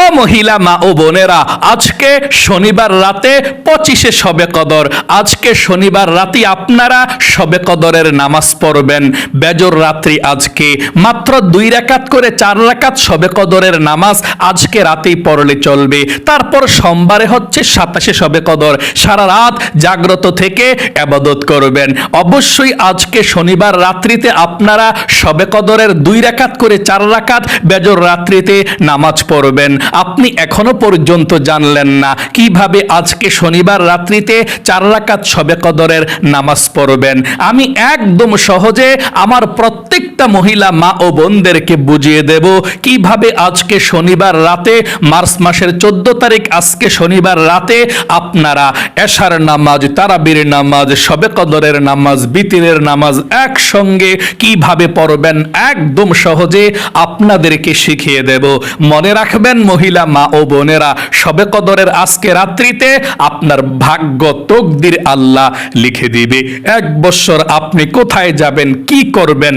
ও মহিলা মা ও বোনেরা, আজকে শনিবার রাতে 25শে শবে কদর। আজকে শনিবার রাতে আপনারা শবে কদরের নামাজ পড়বেন। বেজর রাত্রি আজকে মাত্র 2 রাকাত করে 4 রাকাত শবে কদরের নামাজ আজকে রাতেই পড়লে চলবে। তারপর সোমবারে হচ্ছে 27শে শবে কদর, সারা রাত জাগ্রত থেকে ইবাদত করবেন। অবশ্যই আজকে শনিবার রাত্রিতে আপনারা শবে কদরের 2 রাকাত করে 4 রাকাত বেজর রাত্রিতে নামাজ পড়বেন। আপনি এখনো পর্যন্ত জানলেন না কিভাবে আজকে শনিবার রাত্রিতে 4 রাকাত শবে কদরের নামাজ পড়বেন। আমি একদম সহজে আমার প্রত্যেকটা মহিলা মা ও বোনদেরকে বুঝিয়ে দেব কিভাবে আজকে শনিবার রাতে, মার্চ মাসের 14 তারিখ আজকে শনিবার রাতে আপনারা এশার নামাজ, তারাবির নামাজ, শবে কদরের নামাজ, বিতিরের নামাজ একসঙ্গে কিভাবে পড়বেন একদম সহজে আপনাদেরকে শিখিয়ে দেব। মনে রাখবেন মহিলা মা ও বোনেরা, শবে কদরের আজকে রাত্রিতে আপনার ভাগ্য তকদির আল্লাহ লিখে দিবে। 1 বছর আপনি কোথায় যাবেন, কি করবেন,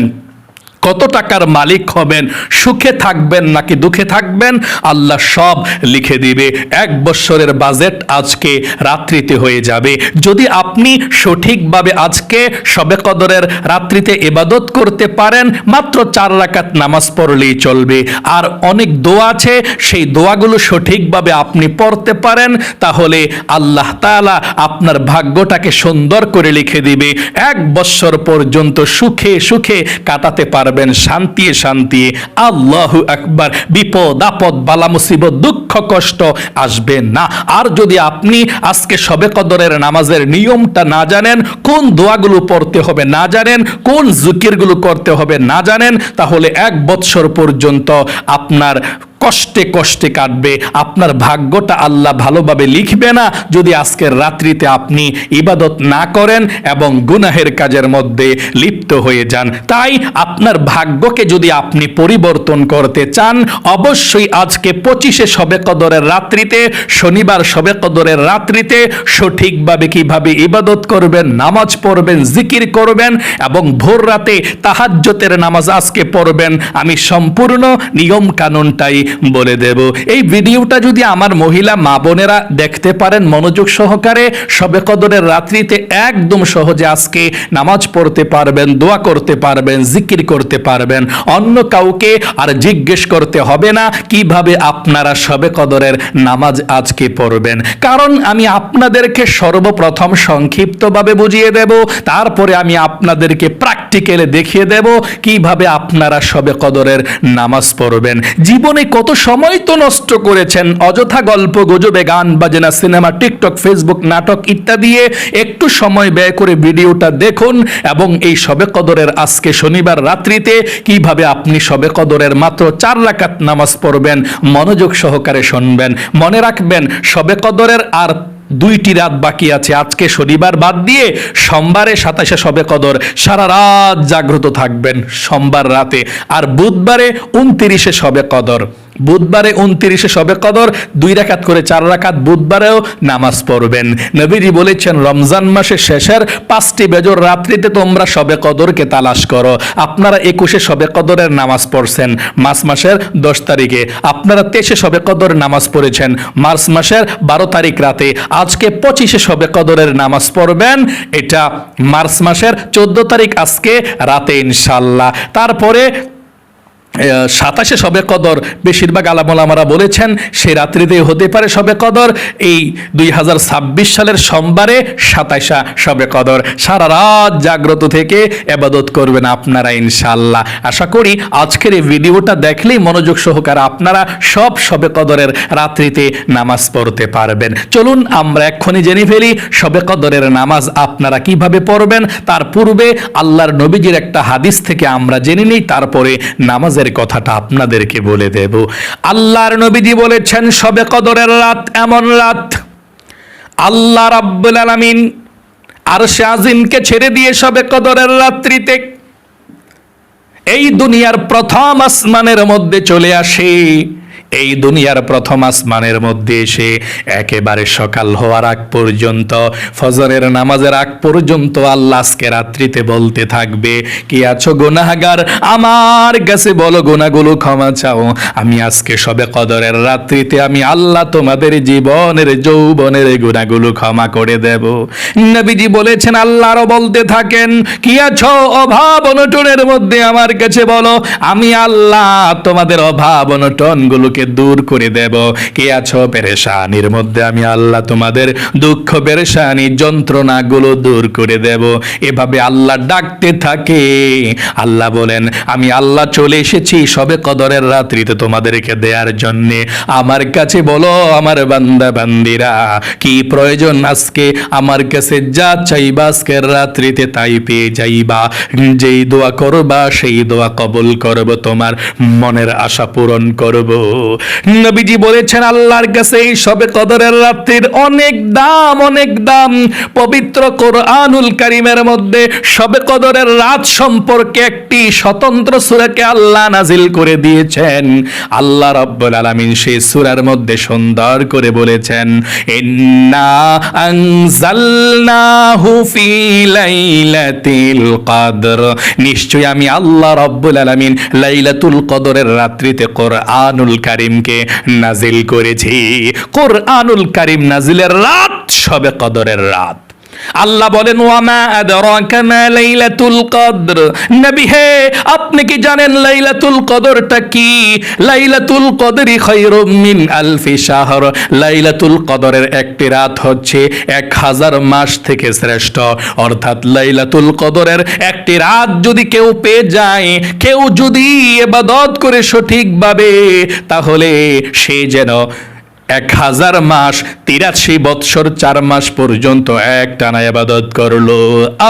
কত টাকার মালিক হবেন, সুখে থাকবেন নাকি দুঃখে থাকবেন, আল্লাহ সব লিখে দিবে। 1 বছরের বাজেট আজকে রাত্রিতে হয়ে যাবে যদি আপনি সঠিকভাবে আজকে শবে কদরের রাত্রিতে ইবাদত করতে পারেন। মাত্র 4 রাকাত নামাজ পড়লেই চলবে। আর অনেক দোয়া আছে, সেই দোয়াগুলো সঠিকভাবে আপনি পড়তে পারেন, তাহলে আল্লাহ তাআলা আপনার ভাগ্যটাকে সুন্দর করে লিখে দিবে। 1 বছর পর্যন্ত সুখে সুখে কাটাতে পারবেন, শান্তি শান্তি। আল্লাহু আকবার। বিপদ আপদ বালা মুসিবত দুঃখ কষ্ট আসবে না। আর যদি আপনি আজকে শবে কদরের নামাজের নিয়মটা না জানেন, কোন দোয়াগুলো পড়তে হবে না জানেন, কোন জিকিরগুলো করতে হবে না জানেন, তাহলে 1 বছর পর্যন্ত আপনার কষ্টে কষ্টে কাটবে। আপনার ভাগ্যটা আল্লাহ ভালোভাবে লিখবে না যদি আজকের রাত্রিতে আপনি ইবাদত না করেন এবং গুনাহের কাজের মধ্যে লিপ্ত হয়ে যান। তাই আপনার ভাগ্যকে যদি আপনি পরিবর্তন করতে চান, অবশ্যই আজকে 25শে শবে কদরের রাত্রিতে, শনিবার শবে কদরের রাত্রিতে সঠিকভাবে কিভাবে ইবাদত করবেন, নামাজ পড়বেন, জিকির করবেন এবং ভোর রাতে তাহাজ্জুদের নামাজ আজকে পড়বেন, আমি সম্পূর্ণ নিয়ম কানুনটাই বলে দেব। এই ভিডিওটা যদি আমার মহিলা মা বোনেরা দেখতে পারেন মনোযোগ সহকারে, শবে কদরের রাত্রিতে একদম সহজে আজকে নামাজ পড়তে পারবেন, দোয়া করতে পারবেন, জিকির করতে পারবেন। অন্য কাউকে আর জিজ্ঞেস করতে হবে না কিভাবে আপনারা শবে কদরের নামাজ আজকে পড়বেন, কারণ আমি আপনাদেরকে সর্বপ্রথম সংক্ষিপ্তভাবে বুঝিয়ে দেব, তারপরে আমি আপনাদেরকে প্র্যাকটিক্যালে দেখিয়ে দেব কিভাবে আপনারা শবে কদরের নামাজ পড়বেন। জীবনে কত সময় তো নষ্ট করেছেন অযথা গল্প গুজবে, গান বাজনা, সিনেমা, টিকটক, ফেসবুক, নাটক ইত্যাদি। একটু সময় ব্যয় করে ভিডিওটা দেখুন এবং এই শবে কদরের আজকে শনিবার রাত্রিতে কিভাবে আপনি শবে কদরের মাত্র 4 রাকাত নামাজ পড়বেন মনোযোগ সহকারে শুনবেন। মনে রাখবেন শবে কদরের আর 2টি রাত বাকি আছে। আজকে শনিবার বাদ দিয়ে সোমবারে 27শে শবে কদর সারা রাত জাগ্রত থাকবেন সোমবার রাতে, আর বুধবারে 29শে শবে কদর। বুধবারে 29শে শবে কদর 2 রাকাত করে 4 রাকাত বুধবারেও নামাজ পড়বেন। নবীজি বলেছেন রমজান মাসের শেষের 5টি বেজর রাত্রিতে তোমরা শবে কদরকে তালাশ করো। আপনারা 21শে শবে কদরের নামাজ পড়ছেন মার্চ মাসের 10 তারিখে, আপনারা 23শে শবে কদর নামাজ পড়েছেন মার্চ মাসের 12 তারিখ রাতে। আজকে 25শে শবে কদরের নামাজ পড়বেন, এটা মার্চ মাসের 14 তারিখ আজকে রাতে ইনশাআল্লাহ। তারপরে 27শে শবে কদর বেশিরভাগ আলেমরা বলেছেন সেই রাত্রিতেই হতে পারে শবে কদর। এই 2026 সালের সোমবারে 27শা শবে কদর সারা রাত জাগ্রত থেকে ইবাদত করবেন আপনারা ইনশাআল্লাহ। আশা করি আজকের এই ভিডিওটা দেখলেই মনোযোগ সহকারে আপনারা সব শবে কদরের রাত্রিতে নামাজ পড়তে পারবেন। চলুন আমরা এক্ষুনি জেনে ফেলি শবে কদরের নামাজ আপনারা কিভাবে পড়বেন। তার পূর্বে আল্লাহর নবীজির একটা হাদিস থেকে আমরা জেনে নিই, তারপরে নামাজের কথাটা আপনাদেরকে বলে দেব। আল্লাহর নবীজি বলেছেন শবে কদরের রাত এমন রাত আল্লাহ রাব্বুল আলামিন আরশে আজিমকে ছেড়ে দিয়ে শবে কদরের রাত্রিতে এই দুনিয়ার প্রথম আসমানের মধ্যে চলে আসে। এই দুনিয়ার প্রথম আসমানের মধ্যে এসে একেবারে সকাল হওয়ার আগ পর্যন্ত, ফজরের নামাজের আগ পর্যন্ত আল্লাহ আজকে রাত্রিতে বলতে থাকবে, কি আছো গুনাহগার, আমার কাছে বলো, গুনাহগুলো ক্ষমা চাও, আমি আজকে সবে কদরের রাত্রিতে আমি আল্লাহ তোমাদের জীবনের যৌবনের গুনাহগুলো ক্ষমা করে দেব। নবীজি বলেছেন, আল্লাহরও বলতে থাকেন, কি আছো অভাব অনটনের মধ্যে আমার কাছে বলো, আমি আল্লাহ তোমাদের অভাব অনটনগুলোকে দূর করে দেব। কে আছো পেরেশানির মধ্যে, আমি আল্লাহ তোমাদের দুঃখ পেরেশানি যন্ত্রণাগুলো দূর করে দেব। এভাবে আল্লাহ ডাকতে থাকে। আল্লাহ বলেন, আমি আল্লাহ চলে এসেছি সবে কদরের রাত্রিতে তোমাদেরকে দেওয়ার জন্যে। আমার কাছে বলো আমার বান্দা বান্দিরা, কি প্রয়োজন আজকে আমার কাছে যা চাইবা আজকের রাত্রিতে তাই পেয়ে যাইবা। যেই দোয়া করবা সেই দোয়া কবুল করব, তোমার মনের আশা পূরণ করব। নবীজি বলেছেন, আল্লাহর কাছে এই সবে কদরের রাত্রির অনেক দাম, অনেক দাম। পবিত্র কোরআনুল কারীমের মধ্যে সবে কদরের রাত সম্পর্কে একটি স্বতন্ত্র সূরাকে আল্লাহ নাজিল করে দিয়েছেন। আল্লাহ রাব্বুল আলামিন সেই সূরার মধ্যে সুন্দর করে বলেছেন, ইন্না আনজালনাহু ফি লাইলাতিল কদর, নিশ্চয়ই আমি আল্লাহ রাব্বুল আলামিন লাইলাতুল কদরের রাত্রিতে কোরআনুল কারীমকে নাজিল করেছি। কোরআনুল কারীম নাজিলের রাত সবে কদরের রাত। আল্লাহ বলেন, ওয়ামা আদরাকা মা লাইলাতুল কদর, নবী হে আপনি কি জানেন লাইলাতুল কদরটা কি? লাইলাতুল কদরি খায়রুম মিন আলফি শাহর, লাইলাতুল কদরের একটি রাত হচ্ছে 1000 মাস থেকে শ্রেষ্ঠ। অর্থাৎ লাইলাতুল কদরের একটি রাত যদি কেউ পেয়ে যায়, কেউ যদি ইবাদত করে সঠিকভাবে, তাহলে সে যেন 1000 মাস 83 বৎসর 4 মাস পর্যন্ত একটানা ইবাদত করলো।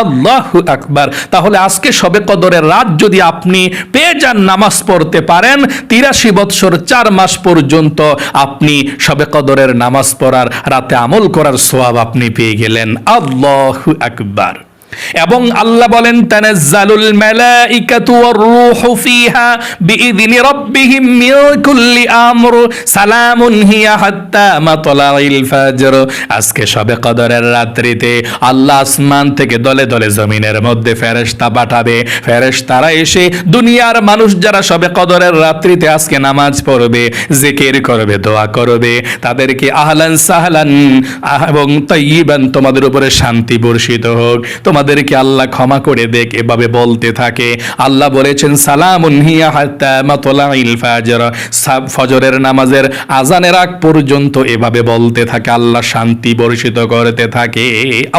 আল্লাহু আকবার। তাহলে আজকে সবে কদরের রাত যদি আপনি পেয়ে যান, নামাজ পড়তে পারেন, 83 বৎসর 4 মাস পর্যন্ত আপনি সবে কদরের নামাজ পড়ার, রাতে আমল করার সওয়াব আপনি পেয়ে গেলেন। আল্লাহু আকবার। এবং আল্লাহ বলেন, তানাজ্জালুল মালাইকাতু ওয়ার রূহু ফিহা বিইذনি রাব্বিহিম মিন কুল্লি আমর সালামুন হিয়া হাত্তা মাতলাইল ফাজর। আজকে সবে কদরের রাত্রিতে আল্লাহ আসমান থেকে দলে দলে জমিনের মধ্যে ফেরেশতা পাঠাবে। ফেরেশতারা এসে দুনিয়ার মানুষ যারা সবে কদরের রাত্রিতে আজকে নামাজ পড়বে, জিকির করবে, দোয়া করবে, তাদেরকে আহলান সাহলান এবং তাইয়িবান, তোমাদের উপরে শান্তি বর্ষিত হোক, তোমাদেরকে আল্লাহ ক্ষমা করে দেখ, এভাবে বলতে থাকে। আল্লাহ বলেছেন, সালামুন হিয়া হাত্তা মাতলাইল ফাজর, ফজরের নামাজের আজানের আগ পর্যন্ত এভাবে বলতে থাকে, আল্লাহ শান্তি বর্ষিত করতে থাকে।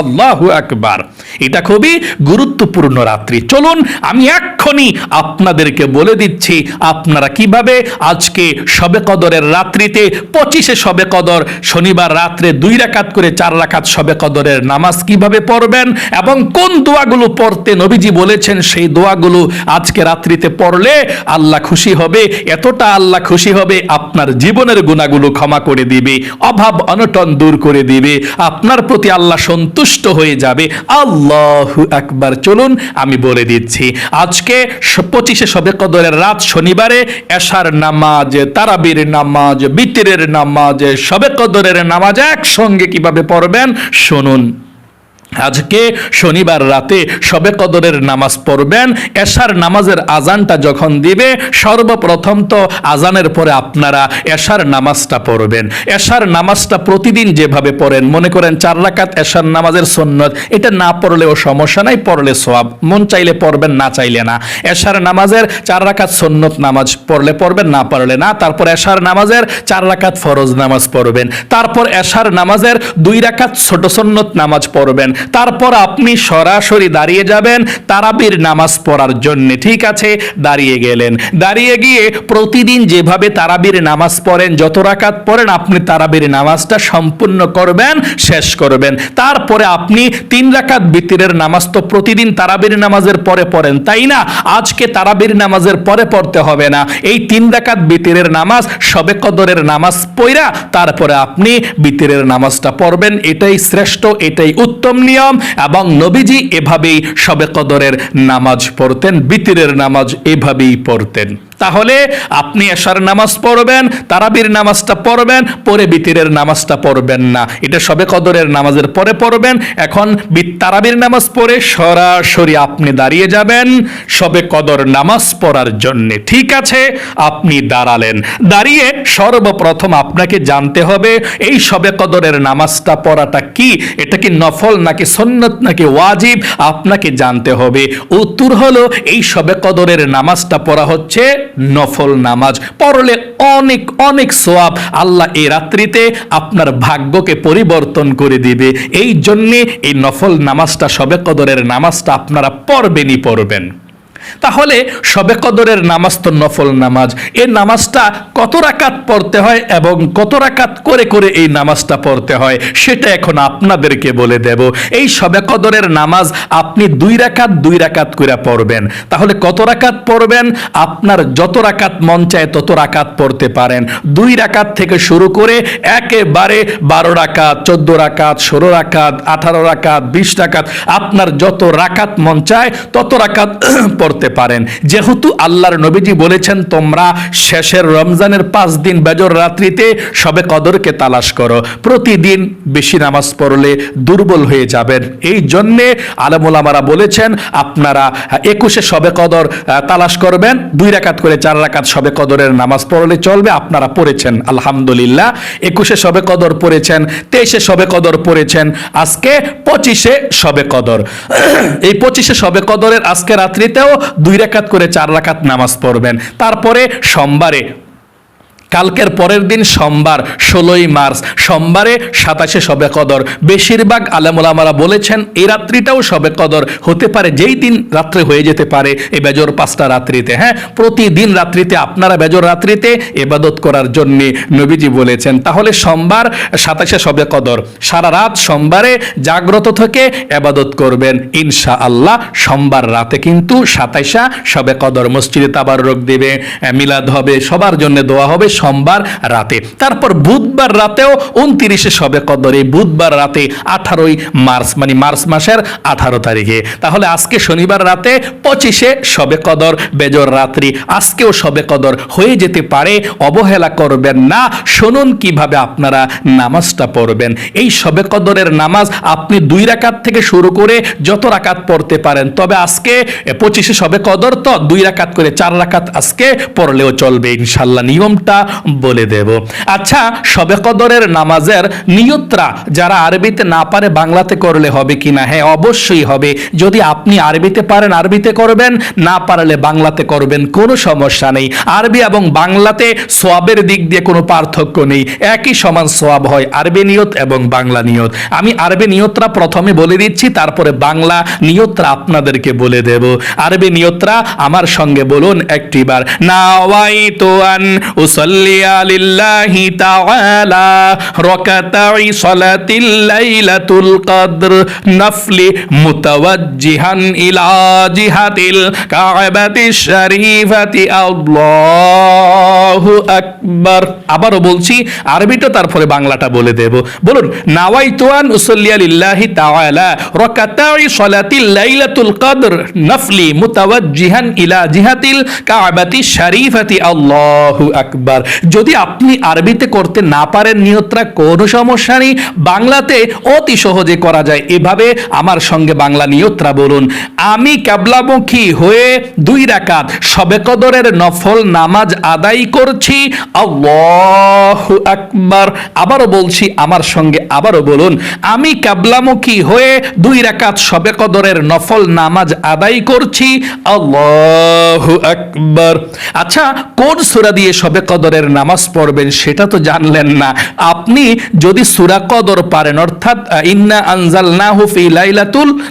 আল্লাহু আকবার। এটা খুবই গুরুত্বপূর্ণ রাত্রি। চলুন আমি এক্ষুনি আপনাদেরকে বলে দিচ্ছি আপনারা কিভাবে আজকে সবে কদরের রাত্রিতে 25 সবে কদর শনিবার রাত্রে 2 রাকাত করে 4 রাকাত সবে কদরের নামাজ কিভাবে পড়বেন এবং কোন দোয়াগুলো পড়তে নবীজি বলেছেন, সেই দোয়াগুলো আজকে রাত্রিতে পড়লে আল্লাহ খুশি হবে। এতটা আল্লাহ খুশি হবে, আপনার জীবনের গুনাহগুলো ক্ষমা করে দিবে, অভাব অনটন দূর করে দিবে, আপনার প্রতি আল্লাহ সন্তুষ্ট হয়ে যাবে। আল্লাহু আকবার। চলুন আমি বলে দিচ্ছি, আজকে 25 শবে কদরের রাত শনিবারে এশার নামাজ, তারাবির নামাজ, বিতরের নামাজ, শবে কদরের নামাজ একসঙ্গে কিভাবে পড়বেন শুনুন। আজকে শনিবার রাতে শবে কদরের নামাজ পড়বেন। এশার নামাজের আজানটা যখন দিবে, সর্বপ্রথম তো আজানের পরে আপনারা এশার নামাজটা পড়বেন। এশার নামাজটা প্রতিদিন যেভাবে পড়েন, মনে করেন 4 রাকাত এশার নামাজের সুন্নত, এটা না পড়লেও সমস্যা নাই, পড়লে সওয়াব, মন চাইলে পড়বেন, না চাইলে না। এশার নামাজের 4 রাকাত সুন্নত নামাজ পড়লে পড়বেন, না পড়লে না। তারপর এশার নামাজের 4 রাকাত ফরজ নামাজ পড়বেন। তারপর এশার নামাজের 2 রাকাত ছোট সুন্নত নামাজ পড়বেন। তারপর আপনি সরাসরি দাঁড়িয়ে যাবেন তারাবির নামাজ পড়ার জন্য। ঠিক আছে, দাঁড়িয়ে গেলেন, দাঁড়িয়ে গিয়ে প্রতিদিন যেভাবে তারাবির নামাজ পড়েন, যত রাকাত পড়েন, আপনি তারাবির নামাজটা সম্পূর্ণ করবেন, শেষ করবেন। তারপরে আপনি 3 রাকাত বিতরের নামাজ তো প্রতিদিন তারাবির নামাজের পরে পড়েন, তাই না? আজকে তারাবির নামাজের পরে পড়তে হবে না, এই 3 রাকাত বিতরের নামাজ শবে কদরের নামাজ পড়া তারপরে আপনি বিতরের নামাজটা পড়বেন। এটাই শ্রেষ্ঠ, এটাই উত্তম নিয়ম। এবং নবীজি এভাবেই শবে কদরের নামাজ পড়তেন, বিতরের নামাজ এভাবেই পড়তেন। তাহলে আপনি এশার নামাজ পড়বেন, তারাবির নামাজটা পড়বেন, পরে বিতিরের নামাজটা পড়বেন না, এটা শবে কদরের নামাজের পরে পড়বেন। এখন তারাবির নামাজ পড়ে সরাসরি আপনি দাঁড়িয়ে যাবেন শবে কদর নামাজ পড়ার জন্য। ঠিক আছে, আপনি দাঁড়ালেন, দাঁড়িয়ে সর্বপ্রথম আপনাকে জানতে হবে এই শবে কদরের নামাজটা পড়াটা কি, এটা কি নফল নাকি সুন্নত নাকি ওয়াজিব, আপনাকে জানতে হবে। উত্তর হলো এই শবে কদরের নামাজটা পড়া হচ্ছে নফল নামাজ, পড়লে অনেক অনেক সওয়াব, আল্লাহ এই রাত্রিতে আপনার ভাগ্যকে পরিবর্তন করে দিবে। এই জন্যে এই নফল নামাজটা শবে কদরের নামাজটা আপনারা পড়বেনই পড়বেন। তাহলে শবে কদরের নামাজ তো নফল নামাজ, এই নামাজটা কত রাকাত পড়তে হয় এবং কত রাকাত করে করে এই নামাজটা পড়তে হয় সেটা এখন আপনাদেরকে বলে দেব। এই শবে কদরের নামাজ আপনি 2 রাকাত করে পড়বেন। তাহলে কত রাকাত পড়বেন? আপনার যত রাকাত মন চায় তত রাকাত পড়তে পারেন। 2 রাকাত থেকে শুরু করে একেবারে 12 রাকাত, 14 রাকাত, 16 রাকাত, 18 রাকাত, 20 রাকাত, আপনার যত রাকাত মন চায় তত রাকাত পড়তে পারেন। যেহেতু আল্লাহর নবীজি বলেছেন তোমরা শেষের রমজানের 5 দিন বেজর রাত্রিতে শবে কদরকে তালাশ করো, প্রতিদিন বেশি নামাজ পড়লে দুর্বল হয়ে যাবেন। এই জন্যে আলেম ওলামারা বলেছেন আপনারা 21 শবে কদর তালাশ করবেন, 2 রাকাত করে 4 রাকাত শবে কদরের নামাজ পড়লে চলবে। আপনারা পড়েছেন আলহামদুলিল্লাহ, 21 শবে কদর পড়েছেন, 23 শবে কদর পড়েছেন, আজকে 25 শবে কদর। এই 25 শবে কদরের আজকে রাত্রিতেও 2 রাকাত করে 4 রাকাত নামাজ পড়বেন। তারপরে সোমবারে, কালকের পরের দিন সোমবার 16ই মার্চ, সোমবারে 27 শবে কদর। বেশিরভাগ আলেম ওলামারা বলেছেন এই রাত্রিটাও শবে কদর হতে পারে, যেই দিন রাত্রে হয়ে যেতে পারে এই বেজর 5টা রাত্রিতে। হ্যাঁ, প্রতিদিন রাত্রিতে আপনারা বেজর রাত্রিতে ইবাদত করার জন্য নবীজি বলেছেন। তাহলে সোমবার 27 শবে কদর, সারা রাত সোমবারে জাগ্রত থেকে ইবাদত করবেন ইনশাআল্লাহ। সোমবার রাতে কিন্তু 27 শবে কদর, মসজিদে তাবাররুক দিবে, মিলাদ হবে, সবার জন্য দোয়া হবে সোমবার রাতে। তারপর বুধবার রাতেও 29 শবে কদর, এই বুধবার রাতে 18ই মার্চ, মানে মার্চ মাসের 18 তারিখে। তাহলে আজকে শনিবার রাতে 25 শবে কদর বেজর রাত্রি, আজকেও শবে কদর হয়ে যেতে পারে, অবহেলা করবেন না। শুনুন কিভাবে আপনারা নামাজটা পড়বেন। এই শবে কদরের নামাজ আপনি 2 রাকাত থেকে শুরু করে যত রাকাত পড়তে পারেন, তবে আজকে 25 শবে কদর তো 2 রাকাত করে 4 রাকাত আজকে পড়লেও চলবে ইনশাল্লাহ, নিয়মটা বলে দেব। আচ্ছা, শবে কদরের নামাজের নিয়তরা যারা আরবিতে না পারে বাংলাতে করলে হবে কিনা? হ্যাঁ, অবশ্যই হবে। যদি আপনি আরবিতে পারেন আরবিতে করবেন, না পারলে বাংলাতে করবেন, কোনো সমস্যা নেই। আরবি এবং বাংলাতে সওয়াবের দিক দিয়ে কোনো পার্থক্য নেই, একই সমান সওয়াব হয় আরবি নিয়ত এবং বাংলা নিয়ত। আমি আরবি নিয়তরা প্রথমে বলে দিচ্ছি, তারপরে বাংলা নিয়তরা আপনাদেরকে বলে দেব। আরবি নিয়তরা আমার সঙ্গে বলুন একটিবার, নাওয়াইতু আন উসাল্লি লিল্লাহি তাআলা রাকাতাই সালাতিল লাইলাতুল কদর নফলি মুতাওয়াজ্জিহান ইলা জিহাতিল কাবাতিশ শরীফাতি আল্লাহু আকবার। আবারও বলছি, আরবিটা তারপরে বাংলাটা বলে দেব। বলুন, নাওয়াইতু আন উসাল্লি লিল্লাহি তাআলা রাকাতাই সালাতিল লাইলাতুল কদর নফলি মুতাওয়াজ্জিহান ইলা জিহাতিল কাবাতিশ শরীফাতি আল্লাহু আকবার। যদি আপনি আরবিতে করতে না পারেন নিয়তটা, কোনো সমস্যা নেই, বাংলাতে অতি সহজে করা যায়। এভাবে আমার সঙ্গে বাংলা নিয়তটা বলুন, আমি কিবলামুখী হয়ে 2 রাকাত শবে কদরের নফল নামাজ আদায় করছি, আল্লাহু আকবার। আবারও বলছি, আমার সঙ্গে আবারও বলুন, আমি কিবলামুখী হয়ে 2 রাকাত শবে কদরের নফল নামাজ আদায় করছি, আল্লাহু আকবার। আচ্ছা, কোন সূরা দিয়ে শবে কদরের নামাজ পড়বেন সেটা তো জানলেন না। আপনি যদি সূরা কদর পারেন, অর্থাৎ ইন্না আনজালনাহু ফি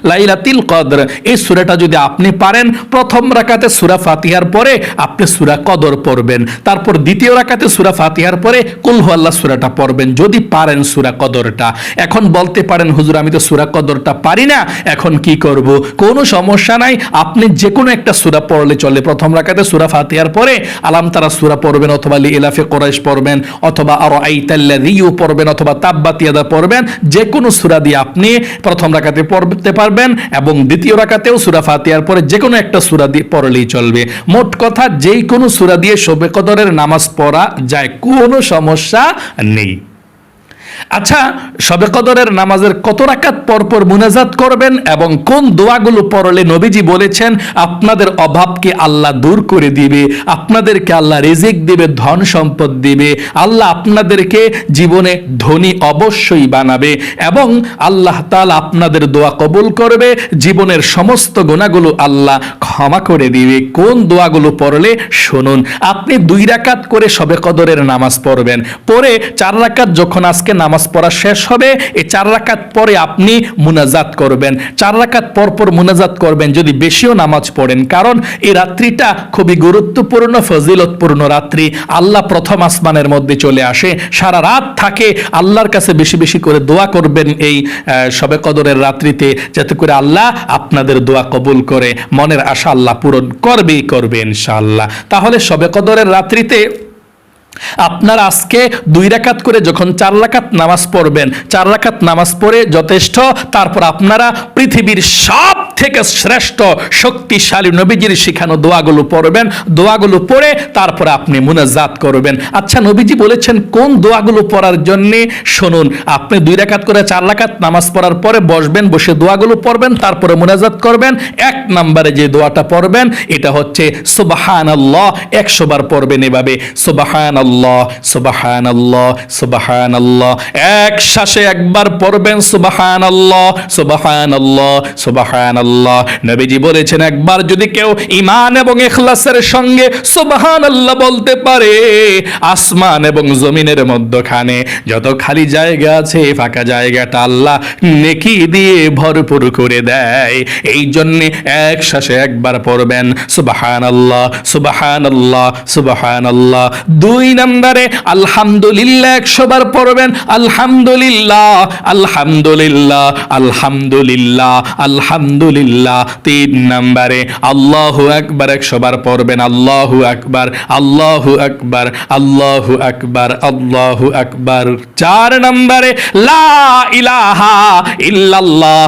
লাইলাতিল কদর, এই সূরাটা যদি আপনি পারেন, প্রথম রাকাতে সূরা ফাতিহার পরে আপনি সূরা কদর পড়বেন, তারপর দ্বিতীয় রাকাতে সূরা ফাতিহার পরে কুল হুয়াল্লাহ সূরাটা পড়বেন, যদি পারেন সূরা কদরটা। এখন বলতে পারেন, হুজুর আমি তো সূরা কদরটা পারি না, এখন কি করব? কোনো সমস্যা নাই, আপনি যে কোনো একটা সূরা পড়লে চলে। প্রথম রাকাতে সূরা ফাতিহার পরে আলাম তারা সূরা পড়বেন অথবা লিইলাফি কুরাইশ পড়বেন, অথবা আরাআইতাল্লাযীও পড়বেন, অথবা তাব্বাত ইয়াদা পড়বেন। যে কোনো সূরা দিয়ে আপনি প্রথম রাকাতে পড়তে পারবেন এবং দ্বিতীয় রাকাতেও সূরা ফাতিহার পরে যে কোনো একটা সূরা দিয়ে পড়লেই চলবে। মোট কথা যেই কোনো সূরা দিয়ে শবে কদরের নামাজ পড়া যায়, কোনো সমস্যা নেই। আচ্ছা, শবে কদরের নামাজের কত রাকাত পর পর মুনাজাত করবেন এবং কোন দোয়াগুলো পড়লে নবীজি বলেছেন আপনাদের অভাবকে আল্লাহ দূর করে দিবে, আপনাদেরকে আল্লাহ রিজিক দিবে, ধন সম্পদ দিবে, আল্লাহ আপনাদেরকে জীবনে ধনী অবশ্যই বানাবে এবং আল্লাহ তাআলা আপনাদের দোয়া কবুল করবে, জীবনের সমস্ত গুনাহগুলো আল্লাহ ক্ষমা করে দিবে। কোন দোয়াগুলো পড়লে শুনুন। আপনি 2 রাকাত করে শবে কদরের নামাজ পড়বেন, পরে 4 রাকাত যখন আজকে নামাজ পড়া শেষ হবে, এই 4 রাকাত পরে আপনি মুনাজাত করবেন। 4 রাকাত পর পর মুনাজাত করবেন যদি বেশিও নামাজ পড়েন, কারণ এই রাত্রিটা খুবই গুরুত্বপূর্ণ, ফজিলতপূর্ণ রাত্রি। আল্লাহ প্রথম আসমানের মধ্যে চলে আসে, সারা রাত থাকে। আল্লাহর কাছে বেশি বেশি করে দোয়া করবেন এই শবে কদরের রাত্রিতে, যাতে করে আল্লাহ আপনাদের দোয়া কবুল করে। মনের আশা আল্লাহ পূরণ করবেই করবে ইনশাআল্লাহ। তাহলে শবে কদরের রাত্রিতে আপনারা আজকে 2 রাকাত করে যখন 4 রাকাত নামাজ পড়বেন, 4 রাকাত নামাজ পড়ে যথেষ্ট। তারপর আপনারা পৃথিবীর সব থেকে শ্রেষ্ঠ শক্তিশালী নবীজির শিখানো দোয়াগুলো পড়বেন। দোয়াগুলো পড়ে তারপর আপনি মুনাজাত করবেন। আচ্ছা, নবীজি বলেছেন কোন দোয়াগুলো পড়ার জন্য, শুনুন। আপনি 2 রাকাত করে 4 রাকাত নামাজ পড়ার পরে বসবেন, বসে দোয়াগুলো পড়বেন, তারপরে মুনাজাত করবেন। 1 নম্বরে যে দোয়াটা পড়বেন এটা হচ্ছে সুবহানাল্লাহ। 100 বার পড়বেন এভাবে, সুবহানাল্লাহ সুবহানাল্লাহ সুবহানাল্লাহ। এক শ্বাসে একবার পড়বেন সুবহানাল্লাহ সুবহানাল্লাহ সুবহানাল্লাহ। নবীজি বলেছেন একবার যদি কেউ ঈমান এবং ইখলাসের সঙ্গে সুবহানাল্লাহ বলতে পারে, আসমান এবং জমিনের মধ্যখানে যত খালি জায়গা আছে ফাঁকা জায়গাটা আল্লাহ নেকি দিয়ে ভরপুর করে দেয়। এই জন্য এক শ্বাসে একবার পড়বেন সুবহানাল্লাহ সুবহানাল্লাহ সুবহানাল্লাহ। 2 নম্বরে আলহামদুলিল্লাহ 100 বার পড়বেন, আলহামদুলিল্লাহ আলহামদুলিল্লাহ আলহামদুলিল্লাহ আলহামদুলিল্লাহ। 3 নম্বরে আল্লাহু আকবার 100 বার পড়বেন, আল্লাহু আকবার আল্লাহু আকবার আল্লাহু আকবার আল্লাহু আকবার। 4 নম্বরে লা ইলাহা ইল্লাল্লাহ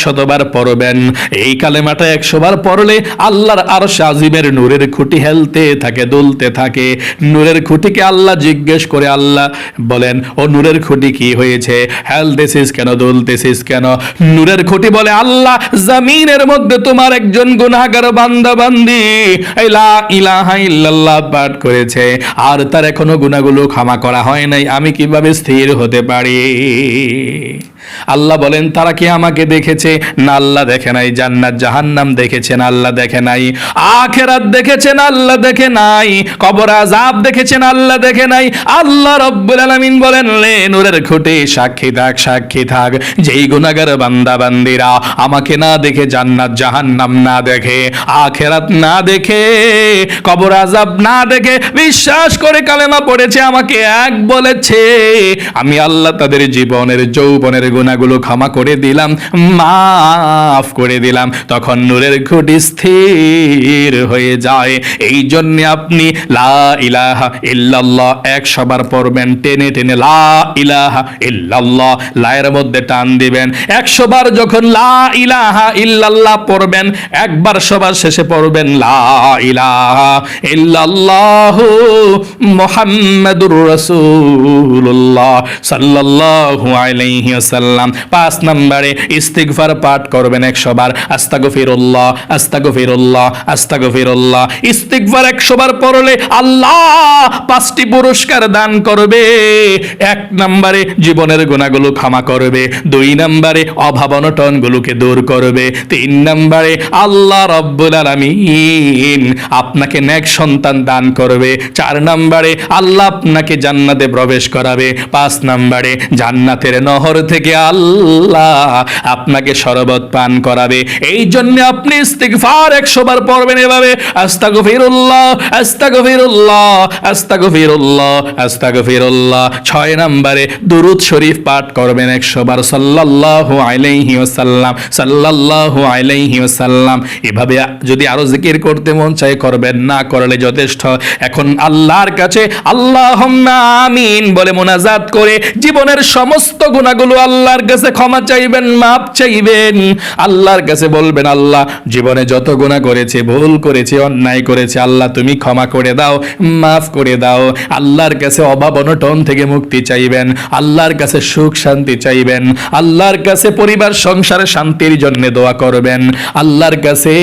100 বার পড়বেন। এই কালেমাটা 100 বার পড়লে আল্লাহর আরশ আজিমের নূরের খুঁটি হেলতে থাকে, দুলতে থাকে। নূরের খুঁটিকে আল্লাহ জিজ্ঞেস করে, আল্লাহ বলেন ও নূরের খুঁটি কি হয়েছে, হেলতেছিস কেন, দুলতেছিস কেন? নূরের খুঁটি বলে, আল্লাহ জমিনের মধ্যে তোমার একজন গুনাহগার বান্দা বান্দি লা ইলাহা ইল্লাল্লাহ পাঠ করেছে, আর তার এখনো গুনাহগুলো ক্ষমা করা হয় নাই, আমি কিভাবে স্থির হতে পারি? আল্লাহ বলেন তারা কি আমাকে দেখেছে? না, আল্লাহ দেখে নাই। জান্নাত জাহান্নাম দেখেছেন? আল্লাহ দেখে নাই। আখিরাত দেখেছেন? আল্লাহ দেখে নাই। কবর আযাব দেখেছেন? আল্লাহ দেখে নাই। আল্লাহ রাব্বুল আলামিন বলেন, লে নূরের খুঁটি সাক্ষী থাক, সাক্ষী থাক, যেই গুনাহগার বান্দা বান্দিরা আমাকে না দেখে, জান্নাত জাহান্নাম না দেখে, আখিরাত না দেখে, কবর আযাব না দেখে বিশ্বাস করে কালেমা পড়েছে, আমাকে এক বলেছে, আমি আল্লাহ তাদের জীবনের যৌবনের গুনাহগুলো ক্ষমা করে দিলাম, মাফ করে দিলাম। তখন নূরের খুঁটি স্থির হয়ে যায়। এই জন্য আপনি লা ইলাহা ইল্লাল্লাহ 100 বার পড়বেন, টেনে টেনে লা ইলাহা ইল্লাল্লাহ, লায়ের মধ্যে টান দিবেন। 100 বার যখন লা ইলাহা ইল্লাল্লাহ পড়বেন, একবার সবার শেষে পড়বেন লা ইলাহা ইল্লাল্লাহু মুহাম্মাদুর রাসূলুল্লাহ সাল্লাল্লাহু আলাইহি ওয়াসাল্লাম। 5 নম্বরে ইস্তিগফার পাঠ করবেন 100 বার, আস্তাগফিরুল্লাহ আস্তাগফিরুল্লাহ আস্তাগফিরুল্লাহ। ইস্তিগফার 100 বার পড়লে আল্লাহ 5টি পুরস্কার দান করবে। 1 নম্বরে জীবনের গুনাহগুলো ক্ষমা করবে, 2 নম্বরে অভাব অনটনগুলোকে দূর করবে, 3 নম্বরে আল্লাহ রাব্বুল আলামিন আপনাকে নেক সন্তান দান করবে, 4 নম্বরে আল্লাহ আপনাকে জান্নাতে প্রবেশ করাবে, 5 নম্বরে জান্নাতের নহর থেকে আল্লাহ আপনাকে শরবত পান করাবে। এই জন্য আপনি ইস্তিগফার 100 বার পড়বেন এভাবে, আস্তাগফিরুল্লাহ আস্তাগফিরুল্লাহ আস্তাগফিরুল্লাহ আস্তাগফিরুল্লাহ আস্তাগফিরুল্লাহ। 6 নম্বরে দুরূদ শরীফ পাঠ করবেন 100 বার, সাল্লাল্লাহু আলাইহি ওয়াসাল্লাম সাল্লাল্লাহু আলাইহি ওয়াসাল্লাম। এভাবে যদি আরো জিকির করতে মন চায় করবেন, না করলে যথেষ্ট। এখন আল্লাহর কাছে আল্লাহুম্মা আমিন বলে মুনাজাত করে জীবনের সমস্ত গুনাহগুলো আল্লাহর কাছে ক্ষমা চাইবেন, মাপ চাইবেন। আল্লাহর কাছে বলবেন, আল্লাহ জীবনে যত গুনাহ করেছে, ভুল করেছে, অন্যায় করেছে, আল্লাহ তুমি ক্ষমা করে দাও, মাফ করে দাও। আল্লাহর কাছে অভাব অনটন থেকে মুক্তি চাইবেন, আল্লাহর কাছে সুখ শান্তি চাইবেন, আল্লাহর কাছে পরিবার সংসারে শান্তির জন্য দোয়া করবেন, আল্লাহর কাছে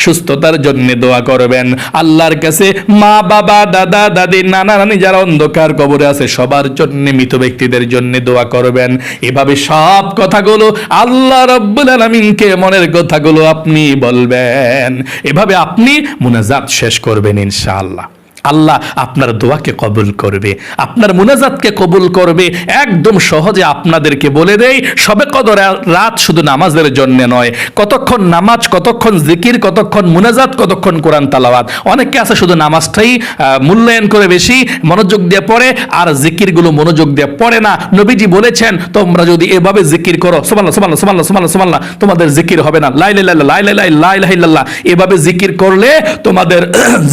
সুস্থতার জন্য দোয়া করবেন, আল্লাহর কাছে মা বাবা দাদা দাদি নানা নানি যারা অন্ধকার কবরে আছে সবার জন্য, মৃত ব্যক্তিদের জন্য দোয়া করবেন। এভাবে সব কথাগুলো আল্লাহ রাব্বুল আলামিনকে মনের কথাগুলো আপনি বলবেন। এভাবে আপনি মুনাজাত শেষ করবেন ইনশাআল্লাহ। আল্লাহ আপনার দোয়াকে কবুল করবে, আপনার মুনাজাতকে কবুল করবে। একদম সহজে আপনাদেরকে বলে দেই, শবে কদর রাত শুধু নামাজের জন্য নয়। কতক্ষণ নামাজ, কতক্ষণ জিকির, কতক্ষণ মুনাজাত, কতক্ষণ কোরআন তেলাওয়াত। অনেকে আছে শুধু নামাজটাই মূল্যায়ন করে বেশি মনোযোগ দিয়ে পড়ে, আর জিকিরগুলো মনোযোগ দিয়ে পড়ে না। নবীজি বলেছেন, তোমরা যদি এভাবে জিকির করো, সুবহানাল্লাহ সুবহানাল্লাহ সুবহানাল্লাহ সুবহানাল্লাহ সুবহানাল্লাহ, তোমাদের জিকির হবে না। লা ইলাহা ইল্লাল্লাহ লা ইলাহা ইল্লাল্লাহ, এভাবে জিকির করলে তোমাদের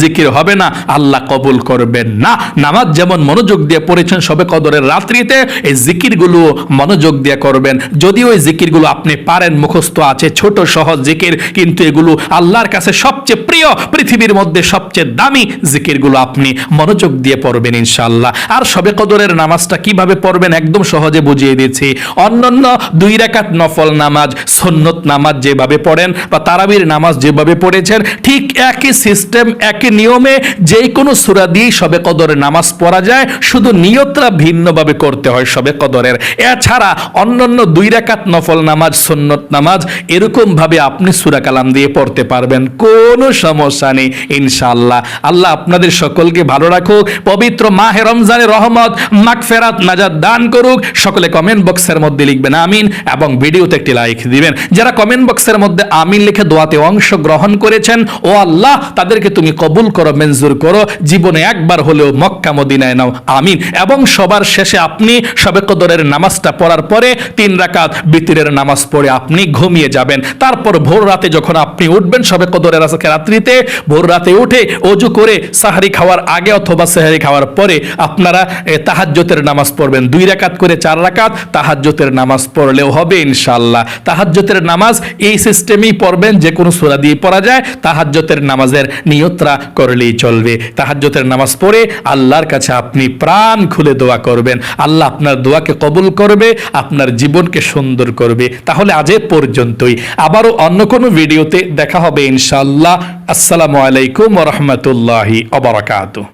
জিকির হবে না, আল্লাহ কবুল করবেন না। নামাজ যেমন মনোযোগ দিয়ে পড়েছেন শবে কদরের রাত্রিতে, এই জিকিরগুলো মনোযোগ দিয়ে করবেন। যদিও এই জিকিরগুলো আপনি পারেন, মুখস্থ আছে, ছোট সহজ জিকির, কিন্তু এগুলো আল্লাহর কাছে সবচেয়ে প্রিয়, পৃথিবীর মধ্যে সবচেয়ে দামি জিকিরগুলো আপনি মনোযোগ দিয়ে পড়বেন ইনশাআল্লাহ। আর শবে কদরের নামাজটা কিভাবে পড়বেন একদম সহজে বুঝিয়ে দিয়েছি। অন্যান্য 2 রাকাত নফল নামাজ, সুন্নত নামাজ যেভাবে পড়েন বা তারাবির নামাজ যেভাবে পড়েছেন, ঠিক একই সিস্টেম, একই নিয়মে যে কোনো সূরা দিয়ে শবে কদরের নামাজ পড়া যায়, শুধু নিয়তটা ভিন্নভাবে করতে হয় শবে কদরের। এছাড়া অন্যান্য 2 রাকাত নফল নামাজ, সুন্নত নামাজ এরকম ভাবে আপনি সূরা কালাম দিয়ে পড়তে পারবেন, কোনো সমস্যা নেই ইনশাআল্লাহ। আল্লাহ আপনাদের সকলকে ভালো রাখুক, পবিত্র মাহে রমজানের রহমত, মাগফিরাত, নাজাত দান করুক। সকলে কমেন্ট বক্সের মধ্যে লিখবেন আমিন এবং ভিডিওতে একটি লাইক দিবেন। যারা কমেন্ট বক্সের মধ্যে আমিন লিখে দোয়াতে অংশগ্রহণ করেছেন, ও আল্লাহ তাদেরকে তুমি কবুল করো, মঞ্জুর করো, জীবনে একবার হলেও মক্কা মদিনায় নাও, আমিন। এবং সবার শেষে আপনি শবে কদরের নামাজটা পড়ার পরে 3 রাকাত বিতরের নামাজ পড়ে আপনি ঘুমিয়ে যাবেন। তারপর ভোর রাতে যখন আপনি উঠবেন শবে কদরের আজকে রাত্রিতে, ভোর রাতে উঠে ওযু করে সাহরি খাওয়ার আগে অথবা সেহরি খাওয়ার পরে আপনারা তাহাজ্জুদের নামাজ পড়বেন 2 রাকাত করে, 4 রাকাত তাহাজ্জুদের নামাজ পড়লেও হবে ইনশাআল্লাহ। তাহাজ্জুদের নামাজ এই সিস্টেমেই পড়বেন, যে কোনো সূরা দিয়ে পড়া যায়। তাহাজ্জুদের নামাজের নিয়তরা করলেই চলবে। তাহাজ্জুদের নামাজ পড়ে আল্লাহর কাছে আপনি প্রাণ খুলে দোয়া করবেন, আল্লাহ আপনার দোয়াকে কবুল করবে, আপনার জীবনকে সুন্দর করবে। তাহলে আজ এ পর্যন্তই, আবারও অন্য কোনো ভিডিওতে দেখা হবে ইনশাআল্লাহ। আসসালামু আলাইকুম ওয়া রাহমাতুল্লাহি ওয়া বারাকাতুহু।